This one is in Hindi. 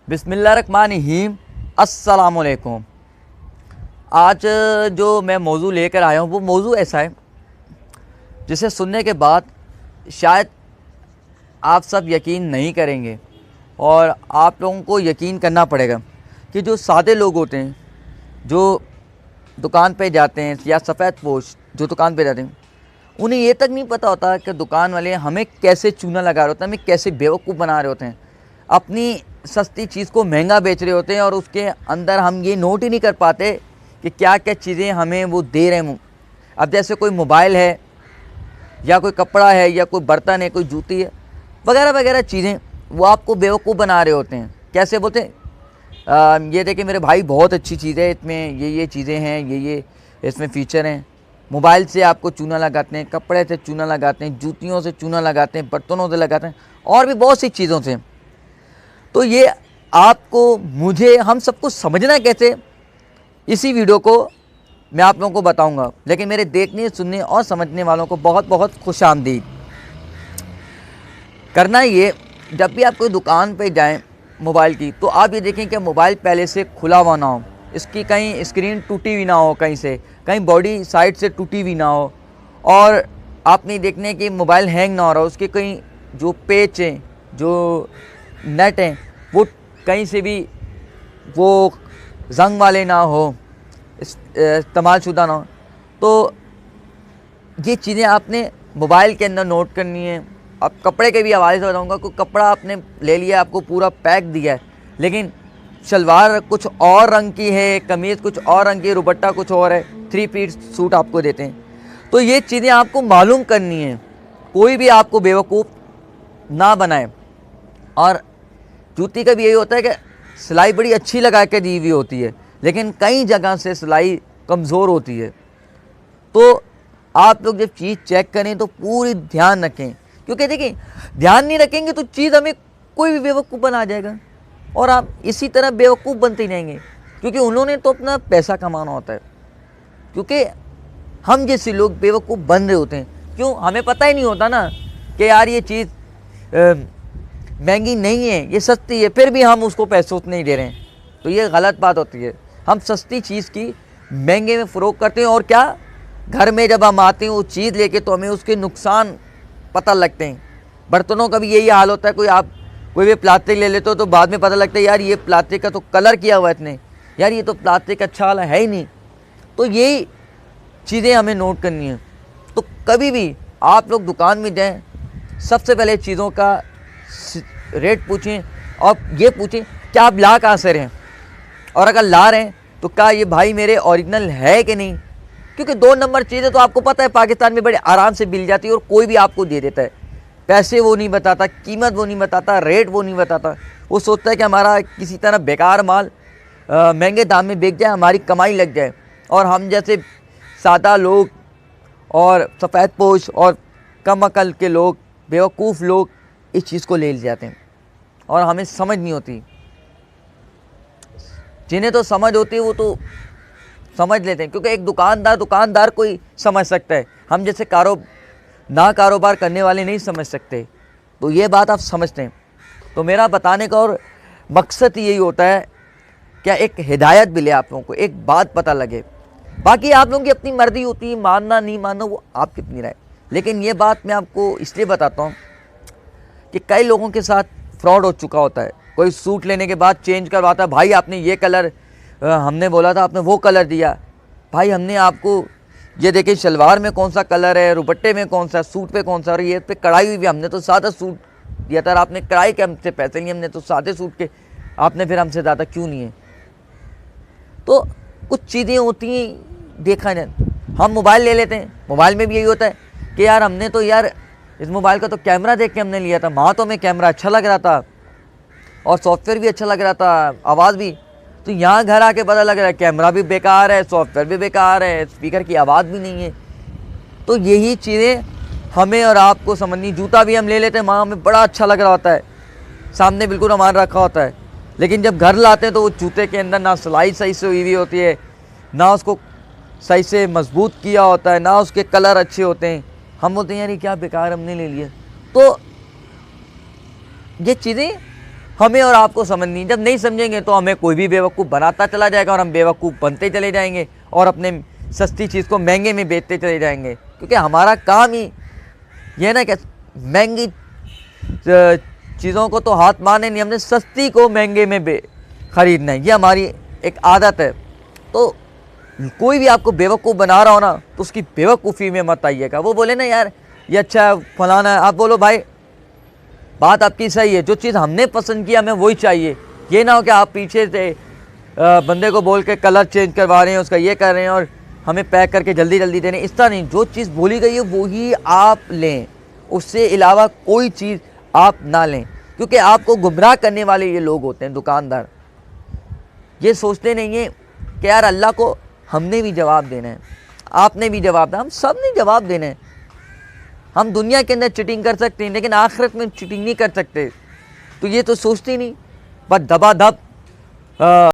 बिस्मिल्लाहिर्रहमानिर्रहीम। अस्सलामुअलैकुम। आज जो मैं मौजू लेकर आया हूँ वो मौजू ऐसा है जिसे सुनने के बाद शायद आप सब यकीन नहीं करेंगे और आप लोगों को यकीन करना पड़ेगा कि जो सादे लोग होते हैं, जो दुकान पे जाते हैं या सफ़ेद पोश जो दुकान पे जाते हैं, उन्हें ये तक नहीं पता होता कि दुकान वाले हमें कैसे चूना लगा रहे होते हैं, हमें कैसे बेवकूफ़ बना रहे होते हैं, अपनी सस्ती चीज़ को महंगा बेच रहे होते हैं और उसके अंदर हम ये नोट ही नहीं कर पाते कि क्या क्या चीज़ें हमें वो दे रहे हैं। अब जैसे कोई मोबाइल है या कोई कपड़ा है या कोई बर्तन है, कोई जूती है, वगैरह वगैरह चीज़ें, वो आपको बेवकूफ़ बना रहे होते हैं। कैसे बोलते हैं, ये देखिए मेरे भाई बहुत अच्छी चीज़ है, इसमें ये चीज़ें हैं, ये इसमें फ़ीचर हैं। मोबाइल से आपको चूना लगाते हैं, कपड़े से चूना लगाते हैं, जूतियों से चूना लगाते हैं, बर्तनों से लगाते हैं और भी बहुत सी चीज़ों से। तो ये आपको, मुझे, हम सबको समझना कैसे, इसी वीडियो को मैं आप लोगों को बताऊंगा। लेकिन मेरे देखने, सुनने और समझने वालों को बहुत बहुत खुशामदीद। करना ये, जब भी आप कोई दुकान पे जाएं मोबाइल की, तो आप ये देखें कि मोबाइल पहले से खुला हुआ ना हो, इसकी कहीं स्क्रीन टूटी हुई ना हो, कहीं बॉडी साइड से टूटी हुई ना हो, और आप नहीं देखने कि मोबाइल हैंग ना हो रहा हो, उसके कहीं जो पेच हैं, जो नेट हैं, वो कहीं से भी वो जंग वाले ना हो, इस्तेमाल शुदा ना हो। तो ये चीज़ें आपने मोबाइल के अंदर नोट करनी है। अब कपड़े के भी हवाले से बताऊँगा, कोई कपड़ा आपने ले लिया, आपको पूरा पैक दिया है, लेकिन शलवार कुछ और रंग की है, कमीज़ कुछ और रंग की है, दुपट्टा कुछ और है, 3 पीस सूट आपको देते हैं। तो ये चीज़ें आपको मालूम करनी है, कोई भी आपको बेवकूफ़ ना बनाए। और जूती का भी यही होता है कि सिलाई बड़ी अच्छी लगा के दी हुई होती है, लेकिन कई जगह से सिलाई कमज़ोर होती है। तो आप लोग जब चीज़ चेक करें तो पूरी ध्यान रखें, क्योंकि देखिए ध्यान नहीं रखेंगे तो चीज़ हमें कोई भी बेवकूफ़ बना जाएगा और आप इसी तरह बेवकूफ़ बनते ही रहेंगे, क्योंकि उन्होंने तो अपना पैसा कमाना होता है। क्योंकि हम जैसे लोग बेवकूफ़ बन रहे होते हैं, क्यों, हमें पता ही नहीं होता ना कि यार ये चीज़ महंगी नहीं है, ये सस्ती है, फिर भी हम उसको पैसे उतने ही दे रहे हैं। तो ये गलत बात होती है। हम सस्ती चीज़ की महंगे में फ़रोख्त करते हैं, और क्या, घर में जब हम आते हैं वो चीज़ लेके तो हमें उसके नुकसान पता लगते हैं। बर्तनों का भी यही हाल होता है। कोई भी प्लास्टिक ले लेते हो तो बाद में पता लगता है यार ये प्लास्टिक का तो कलर किया हुआ है इतने, यार ये तो प्लास्टिक अच्छा वाला है ही नहीं। तो यही चीज़ें हमें नोट करनी है। तो कभी भी आप लोग दुकान में जाएँ, सबसे पहले चीज़ों का रेट पूछें और ये पूछें क्या आप ला कहाँ से रहे हैं, और अगर ला रहे हैं तो क्या ये भाई मेरे ओरिजिनल है कि नहीं। क्योंकि 2 नंबर चीज़ें तो आपको पता है पाकिस्तान में बड़े आराम से मिल जाती है और कोई भी आपको दे देता है। पैसे वो नहीं बताता, कीमत वो नहीं बताता, रेट वो नहीं बताता। वो सोचता है कि हमारा किसी तरह बेकार माल महंगे दाम में बिक जाए, हमारी कमाई लग जाए, और हम जैसे सादा लोग और सफ़ेद पोश और कम अकल के लोग, बेवकूफ़ लोग इस चीज़ को ले जाते हैं और हमें समझ नहीं होती। जिन्हें तो समझ होती है वो तो समझ लेते हैं, क्योंकि एक दुकानदार कोई समझ सकता है, हम जैसे कारोबार करने वाले नहीं समझ सकते। तो ये बात आप समझते हैं। तो मेरा बताने का और मकसद यही होता है क्या एक हिदायत मिले आप लोगों को, एक बात पता लगे। बाकी आप लोगों की अपनी मर्जी होती है, मानना नहीं मानना वो आपकी अपनी राय। लेकिन ये बात मैं आपको इसलिए बताता हूँ कि कई लोगों के साथ फ्रॉड हो चुका होता है। कोई सूट लेने के बाद चेंज करवाता है, भाई आपने ये कलर, हमने बोला था आपने वो कलर दिया, भाई हमने आपको ये देखिए शलवार में कौन सा कलर है, दुपट्टे में कौन सा, सूट पे कौन सा, और ये पे कढ़ाई हुई भी, हमने तो सादा सूट दिया था, आपने कढ़ाई के हमसे पैसे लिए, हमने तो सादे सूट के, आपने फिर हमसे ज़्यादा क्यों नहीं है। तो कुछ चीज़ें होती हैं, देखा जाए हम मोबाइल ले लेते हैं, मोबाइल में भी यही होता है कि यार हमने तो यार इस मोबाइल का तो कैमरा देख के हमने लिया था, वहाँ तो हमें कैमरा अच्छा लग रहा था और सॉफ्टवेयर भी अच्छा लग रहा था, आवाज़ भी, तो यहाँ घर आके पता लग रहा है कैमरा भी बेकार है, सॉफ्टवेयर भी बेकार है, स्पीकर की आवाज़ भी नहीं है। तो यही चीज़ें हमें और आपको समझनी। जूता भी हम ले लेते हैं, वहाँ हमें बड़ा अच्छा लग रहा होता है, सामने बिल्कुल हमारा रखा होता है, लेकिन जब घर लाते हैं तो वो जूते के अंदर ना सिलाई सही से हुई होती है, ना उसको सही से मजबूत किया होता है, ना उसके कलर अच्छे होते हैं। हम बोलते हैं यार ये क्या बेकार हमने ले लिया। तो ये चीज़ें हमें और आपको समझनी। जब नहीं समझेंगे तो हमें कोई भी बेवकूफ़ बनाता चला जाएगा और हम बेवकूफ़ बनते चले जाएंगे और अपने सस्ती चीज़ को महंगे में बेचते चले जाएंगे। क्योंकि हमारा काम ही ये ना कि महंगी चीज़ों को तो हाथ मारने नहीं, हमने सस्ती को महंगे में ख़रीदना है, ये हमारी एक आदत है। तो कोई भी आपको बेवकूफ़ बना रहा हो ना, तो उसकी बेवकूफ़ी में मत आइएगा। वो बोले ना यार ये अच्छा है फलाना है, आप बोलो भाई बात आपकी सही है, जो चीज़ हमने पसंद किया हमें वही चाहिए। ये ना हो कि आप पीछे से बंदे को बोल के कलर चेंज करवा रहे हैं, उसका ये कर रहे हैं और हमें पैक करके जल्दी जल्दी दे रहे हैं। इस तरह नहीं, जो चीज़ बोली गई है वही आप लें, उससे अलावा कोई चीज़ आप ना लें। क्योंकि आपको गुमराह करने वाले ये लोग होते हैं दुकानदार। ये सोचते नहीं है कि यार अल्लाह को हमने भी जवाब देना है, आपने भी जवाब देना, हम सब ने जवाब देना है। हम दुनिया के अंदर चीटिंग कर सकते हैं लेकिन आखिरत में चीटिंग नहीं कर सकते। तो ये तो सोचते नहीं, बस दबा दब